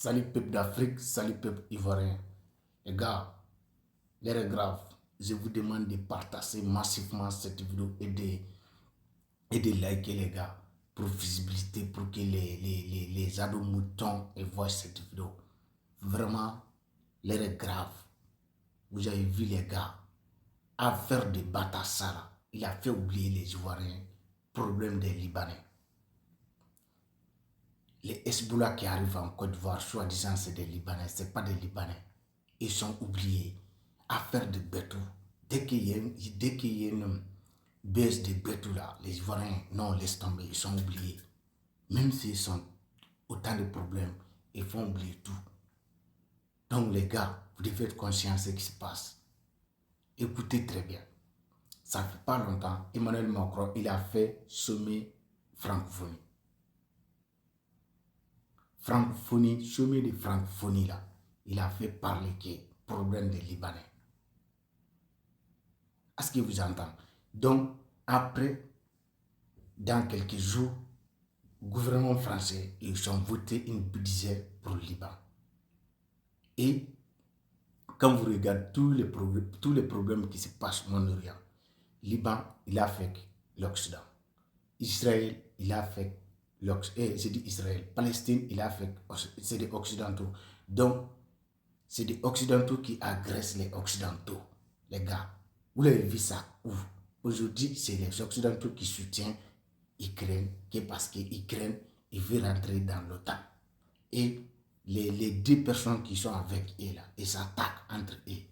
Salut peuple d'Afrique, salut peuple ivoirien. Les gars, l'heure est grave. Je vous demande de partager massivement cette vidéo et de liker les gars pour visibilité, pour que les ados moutons voient cette vidéo. Vraiment, l'heure est grave. Vous avez vu les gars, à faire de Batassara, il a fait oublier les Ivoiriens, problème des Libanais. Les Hezbollah qui arrivent en Côte d'Ivoire, soi-disant c'est des Libanais, ce n'est pas des Libanais. Ils sont oubliés. Affaire de Betou. Dès qu'il y a une baisse de Betou là, les Ivoiriens, non, laisse tomber, ils sont oubliés. Même s'ils sont autant de problèmes, ils font oublier tout. Donc les gars, vous devez être conscients de ce qui se passe. Écoutez très bien. Ça ne fait pas longtemps, Emmanuel Macron, il a fait sommet francophonie. Francophonie, sommet de francophonie là, il a fait parler que problème des Libanais. Est-ce que vous entendez? Donc, après, dans quelques jours, le gouvernement français, ils ont voté une budget pour le Liban. Et quand vous regardez tous les problèmes qui se passent au Moyen-Orient, Liban, il affecte l'Occident. Israël, il affecte j'ai dit Israël. Palestine, il affecte, c'est des Occidentaux. Donc, c'est des Occidentaux qui agressent les Occidentaux. Les gars, vous avez vu ça où? Aujourd'hui, c'est les Occidentaux qui soutiennent l'Ukraine, parce que l'Ukraine, il veut rentrer dans l'OTAN. Et les deux personnes qui sont avec eux là, ils s'attaquent entre eux.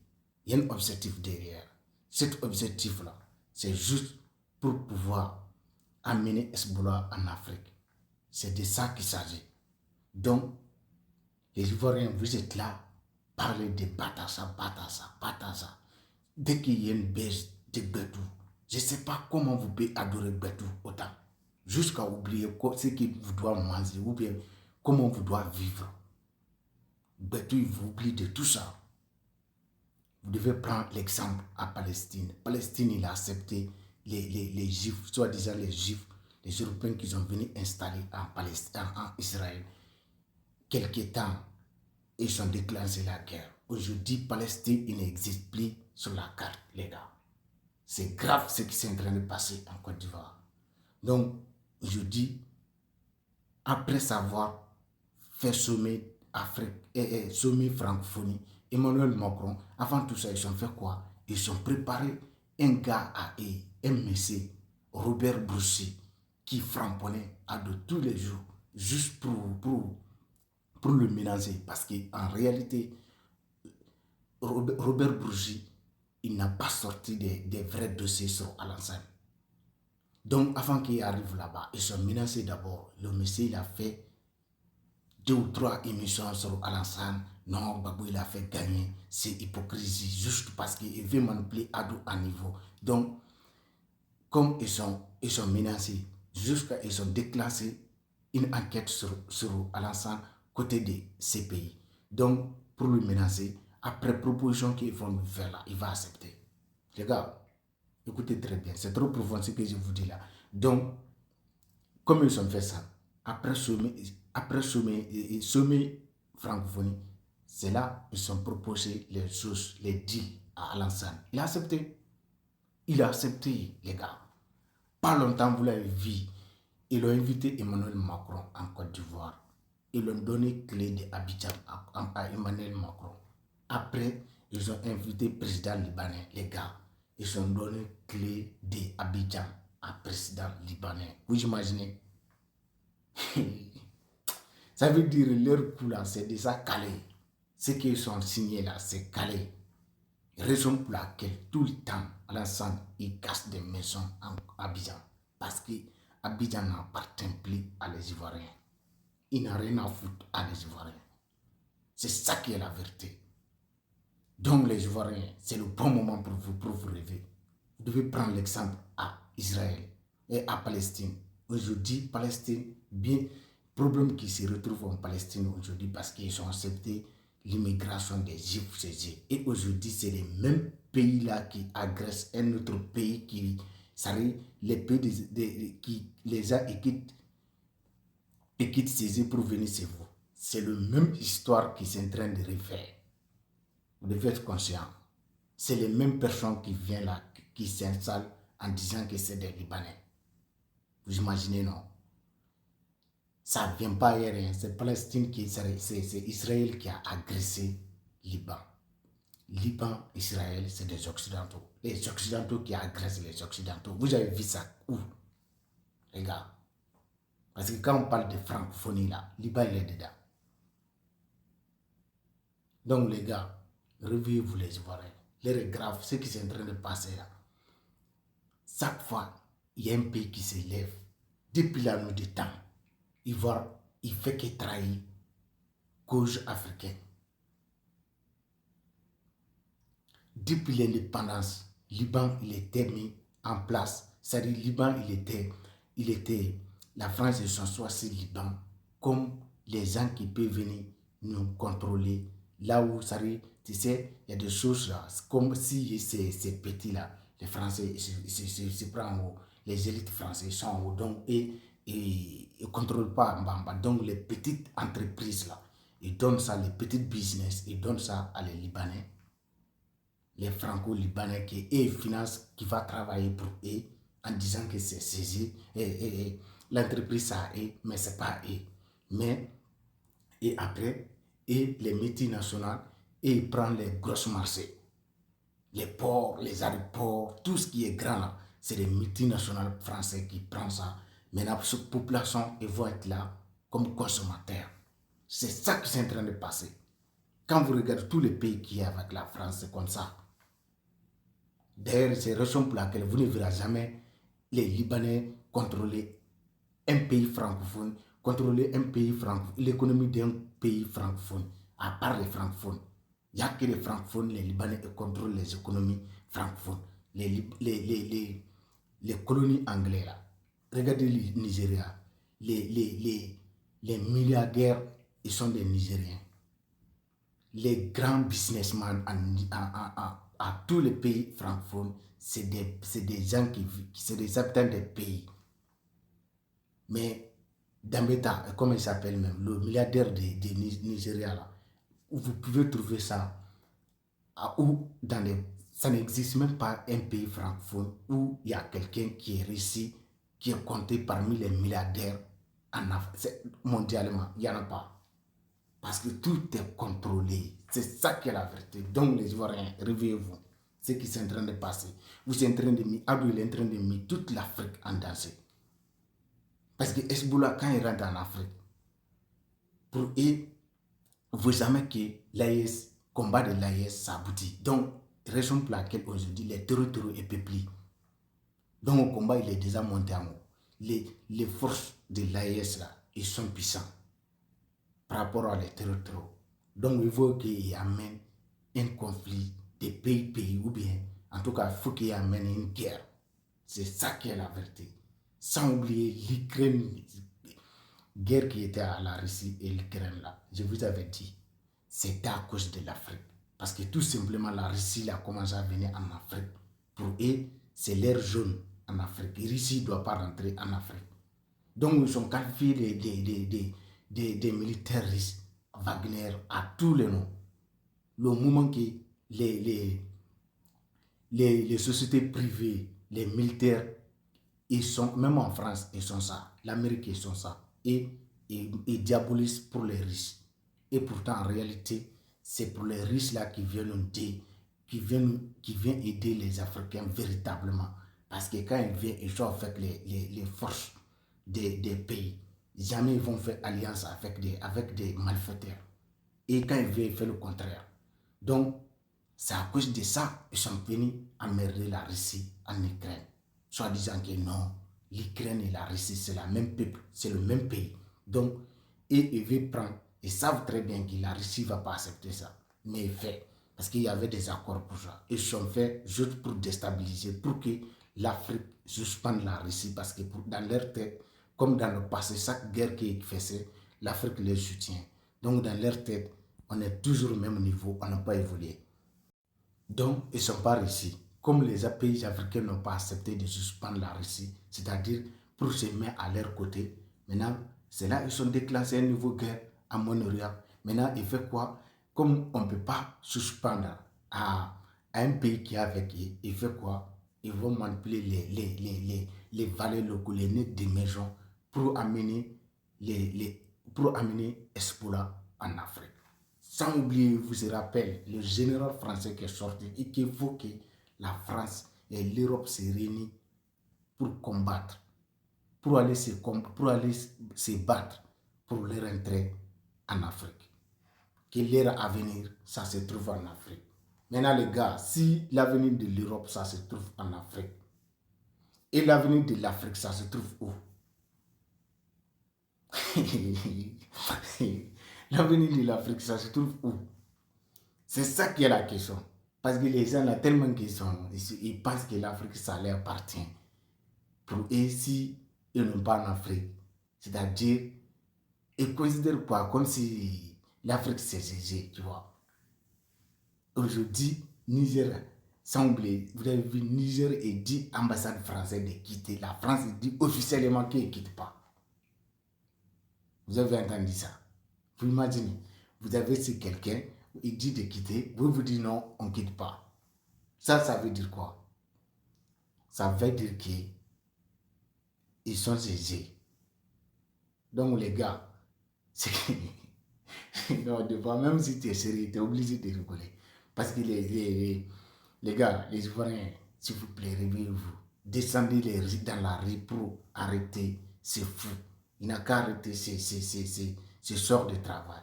Il y a un objectif derrière. Cet objectif-là, c'est juste pour pouvoir amener Hezbollah en Afrique. C'est de ça qu'il s'agit. Donc, les Ivoiriens, vous êtes là, parlez de Batassa. Dès qu'il y a une baisse de Betou, je ne sais pas comment vous pouvez adorer Betou autant. Jusqu'à oublier ce qu'il vous doit manger ou bien comment vous doit vivre. Betou, il vous oublie de tout ça. Vous devez prendre l'exemple à Palestine. Palestine, il a accepté les Juifs, soi-disant les Juifs, les Européens qui sont venus installer en Israël. Quelque temps, ils ont déclenché la guerre. Aujourd'hui, Palestine, il n'existe plus sur la carte, les gars. C'est grave ce qui est en train de passer en Côte d'Ivoire. Donc, aujourd'hui, après avoir fait sommet Afrique et sommet francophonie, Emmanuel Macron, avant tout ça, ils ont fait quoi? Ils ont préparé un gars à eux, un monsieur, Robert Broussy, qui frapponnait à de tous les jours, juste pour le menacer. Parce qu'en réalité, Robert Broussy, il n'a pas sorti des vrais dossiers sur Alassane. Donc, avant qu'il arrive là-bas, ils sont menacés d'abord. Le monsieur, il a fait 2 ou 3 émissions sur Alassane. Non, Babou, il a fait gagner. C'est hypocrisie, juste parce qu'il veut manipuler Adou à niveau. Donc, comme ils sont menacés, jusqu'à ils ont déclenché une enquête sur Alassane côté de ces pays. Donc, pour le menacer, après proposition qu'ils vont lui faire là, il va accepter. Les gars, écoutez très bien, c'est trop profond ce que je vous dis là. Donc, comme ils ont fait ça, après sommet francophonie, c'est là qu'ils ont proposé les choses, les deals à Alassane. Il a accepté. Il a accepté, les gars. Pas longtemps, vous l'avez vu, ils ont invité Emmanuel Macron en Côte d'Ivoire. Ils ont donné clé d'Abidjan à Emmanuel Macron. Après, ils ont invité le président libanais, les gars. Ils ont donné clé d'Abidjan à président libanais. Vous imaginez? Ça veut dire leur coup là, c'est déjà calé. Ce qu'ils sont signés là, c'est calé. Raison pour laquelle tout le temps, Alassane, il casse des maisons en Abidjan. Parce que Abidjan n'appartient plus à les Ivoiriens. Il n'a rien à foutre à les Ivoiriens. C'est ça qui est la vérité. Donc les Ivoiriens, c'est le bon moment pour vous rêver. Vous devez prendre l'exemple à Israël et à Palestine. Aujourd'hui, Palestine, bien, problème qui se retrouve en Palestine aujourd'hui parce qu'ils ont accepté l'immigration des Juifs chez eux. Et aujourd'hui, c'est les mêmes pays-là qui agressent un autre pays qui, ça veut dire, les pays qui les a et quittent chez eux pour venir chez vous. c'est la même histoire qui est en train de refaire. Vous devez être conscient. C'est les mêmes personnes qui viennent là, qui s'installent en disant que c'est des Libanais. Vous imaginez, non? Ça ne vient pas ailleurs. C'est Palestine c'est Israël qui a agressé Liban. Liban, Israël, c'est des Occidentaux. Les Occidentaux qui agressent les Occidentaux. Vous avez vu ça où? Les gars. Parce que quand on parle de francophonie là, Liban il est dedans. Donc les gars, réveillez-vous les Ivoiriens. L'heure est grave, ce qui est en train de passer là. Chaque fois, il y a un pays qui s'élève. Depuis la nuit du temps, Ivoire, il fait que trahir cause africaine. Depuis l'indépendance, Liban, il était mis en place. C'est-à-dire, Liban, il était, la France et son choix, c'est Liban, comme les gens qui peuvent venir nous contrôler. Là où, ça arrive, tu sais, il y a des choses là, comme si ces petits-là, les Français se prennent en haut, les élites françaises sont en haut, donc, et ne contrôlent pas en bas. Donc, les petites entreprises là, ils donnent ça, les petits business, ils donnent ça à les Libanais. Les franco-libanais qui financent, qui va travailler pour eux en disant que c'est saisi et l'entreprise ça est, mais c'est pas eux. Mais et après, et les multinationales, et ils prennent les grosses marchés. Les ports, les aéroports, tout ce qui est grand là, c'est les multinationales français qui prennent ça. Maintenant, cette population, ils vont être là comme consommateurs. C'est ça qui est en train de passer. Quand vous regardez tous les pays qui est avec la France, c'est comme ça. D'ailleurs, c'est la raison pour laquelle vous ne verrez jamais les Libanais contrôler un pays francophone, contrôler un pays francophone, l'économie d'un pays francophone, à part les francophones. Il n'y a que les francophones, les Libanais qui contrôlent les économies francophones. Les colonies anglaises, là. Regardez le Nigeria. Les milliardaires, ils sont des Nigériens. Les grands businessmen à tous les pays francophones, c'est des gens c'est des habitants des pays. Mais Dambeta, comment il s'appelle même, le milliardaire de Nigeria, là, vous pouvez trouver ça ça n'existe même pas un pays francophone où il y a quelqu'un qui est réussi, qui est compté parmi les milliardaires mondialement. Il n'y en a pas. Parce que tout est contrôlé. C'est ça qui est la vérité. Donc les Ivoiriens, réveillez-vous. Ce qui est en train de passer. Vous êtes en train de mettre, Abdou est en train de mettre toute l'Afrique en danger. Parce que Hezbollah, quand il rentre en Afrique, pour eux, vous savez que l'AIS, combat de l'AIS, ça aboutit. Donc, raison pour laquelle aujourd'hui, les territoires est peuplé. Donc, le combat, il est déjà monté en haut. Les forces de l'AIS, là, ils sont puissants par rapport à les territoires. Donc, il faut qu'il amène un conflit de pays, ou bien, en tout cas, il faut qu'il amène une guerre. C'est ça qui est la vérité. Sans oublier l'Ukraine, guerre qui était à la Russie et l'Ukraine là. Je vous avais dit, c'était à cause de l'Afrique. Parce que tout simplement, la Russie a commencé à venir en Afrique. Pour eux, c'est l'air jaune en Afrique. La Russie ne doit pas rentrer en Afrique. Donc, ils sont qualifiés des militaires russes, Wagner, à tous les noms. Le moment que les sociétés privées, les militaires, ils sont, même en France, ils sont ça. L'Amérique, ils sont ça. Et diabolisent pour les riches. Et pourtant, en réalité, c'est pour les riches là qui viennent aider les Africains véritablement. Parce que quand ils viennent, ils sont avec les forces des pays. Jamais ils vont faire alliance avec des malfaiteurs. Et quand ils viennent, ils font le contraire. Donc, c'est à cause de ça qu'ils sont venus emmerder la Russie en Ukraine. Soit disant que non, l'Ukraine et la Russie, c'est le même peuple, c'est le même pays. Donc, ils veulent prendre, ils savent très bien que la Russie ne va pas accepter ça. Mais ils font, parce qu'il y avait des accords pour ça. Ils sont faits juste pour déstabiliser, pour que l'Afrique suspende la Russie, parce que dans leur tête, comme dans le passé, chaque guerre qui est faite, l'Afrique les soutient. Donc, dans leur tête, on est toujours au même niveau, on n'a pas évolué. Donc, ils ne sont pas réussis. Comme les pays africains n'ont pas accepté de suspendre la Russie, c'est-à-dire pour se mettre à leur côté, maintenant, c'est là qu'ils ont déclenché un nouveau guerre à Moyen-Orient. Maintenant, il fait quoi? Comme on ne peut pas suspendre à un pays qui est avec eux, il fait quoi? Ils vont manipuler les valeurs locaux, les nets des maisons pour amener pour amener Hezbollah en Afrique. Sans oublier, vous vous rappelez, le général français qui est sorti et qui faut que la France et l'Europe se réunissent pour combattre, pour aller se battre pour leur entrée en Afrique. Que leur avenir, ça se trouve en Afrique. Maintenant les gars, si l'avenir de l'Europe, ça se trouve en Afrique, et l'avenir de l'Afrique, ça se trouve où? L'avenir de l'Afrique, ça se trouve où? C'est ça qui est la question. Parce que les gens là, tellement qu'ils ils pensent que l'Afrique, ça leur appartient. Pour eux, si ils n'ont pas en Afrique, c'est-à-dire, ils considèrent quoi? Comme si l'Afrique c'est GG, tu vois. Aujourd'hui, Niger, sans oublier, vous avez vu, Niger et dit ambassade française de quitter. La France dit officiellement qu'elle ne quitte pas. Vous avez entendu ça? Vous imaginez, vous avez si quelqu'un, il dit de quitter, vous dites non, on ne quitte pas. Ça veut dire quoi? Ça veut dire qu'ils sont GG. Donc les gars, c'est que... non, devant, même si tu es sérieux, tu es obligé de rigoler. Parce que les gars, les Ivoiriens, s'il vous plaît, réveillez-vous. Descendez dans la rue pour arrêter ces fous. Il n'a qu'à arrêter ces sortes de travail.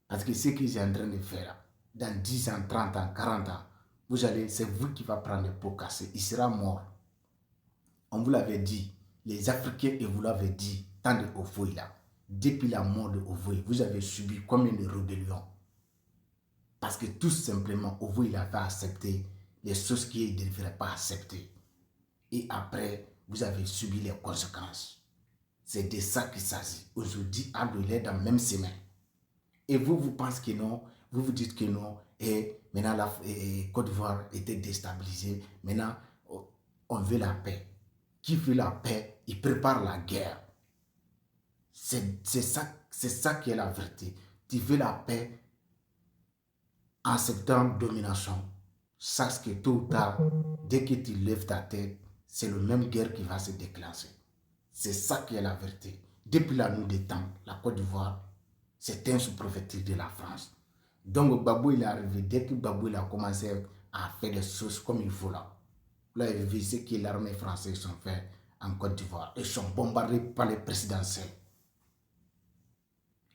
Parce que ce qu'ils sont en train de faire, dans 10 ans, 30 ans, 40 ans, c'est vous qui va prendre le pot cassé. Il sera mort. On vous l'avait dit. Les Africains, et vous l'avez dit, tant de Ofoï là. Depuis la mort de Ofoï, vous avez subi combien de rébellions? Parce que tout simplement, Ofoï il avait accepté les choses qu'il ne devrait pas accepter. Et après, vous avez subi les conséquences. C'est de ça qu'il s'agit. Aujourd'hui, Abdoul est dans la même semaine. Et vous pensez que non, vous dites que non, et maintenant la Côte d'Ivoire était déstabilisée. Maintenant, on veut la paix. Qui veut la paix, il prépare la guerre. C'est ça qui est la vérité. Tu veux la paix, en acceptant domination. Sache que tôt ou tard, dès que tu lèves ta tête, c'est la même guerre qui va se déclencher. C'est ça qui est la vérité. Depuis la nuit des temps, la Côte d'Ivoire, c'est un sous-prophétique de la France. Donc Babou il est arrivé, dès que Babou il a commencé à faire des choses comme il faut là, il a vu ce que l'armée française ont fait en Côte d'Ivoire. Ils sont bombardés par les présidentiels.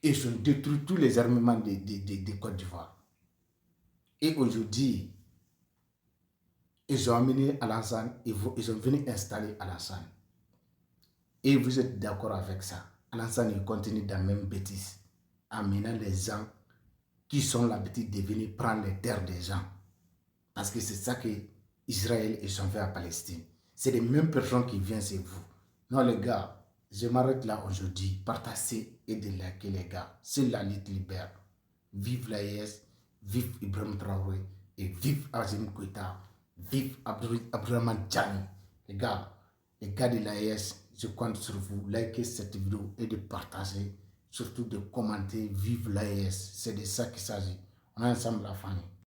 Ils ont détruit tous les armements de Côte d'Ivoire. Et aujourd'hui, ils ont amené Alassane, ils ont venu installer Alassane. Et vous êtes d'accord avec ça? Alassane, il continue dans la même bêtise, amenant les gens qui sont l'habitude de venir prendre les terres des gens. Parce que c'est ça que Israël ils ont fait à Palestine. C'est les mêmes personnes qui viennent chez vous. Non les gars, je m'arrête là aujourd'hui. Partagez et de liker les gars. C'est la lutte libère. Vive l'AES, vive Ibrahim Traoré et vive Azim Koïta. Vive Abdourahmane Tchani. Les gars de l'AES, je compte sur vous. Likez cette vidéo et de partager. Surtout de commenter. Vive l'AES. C'est de ça qu'il s'agit. On est ensemble la famille.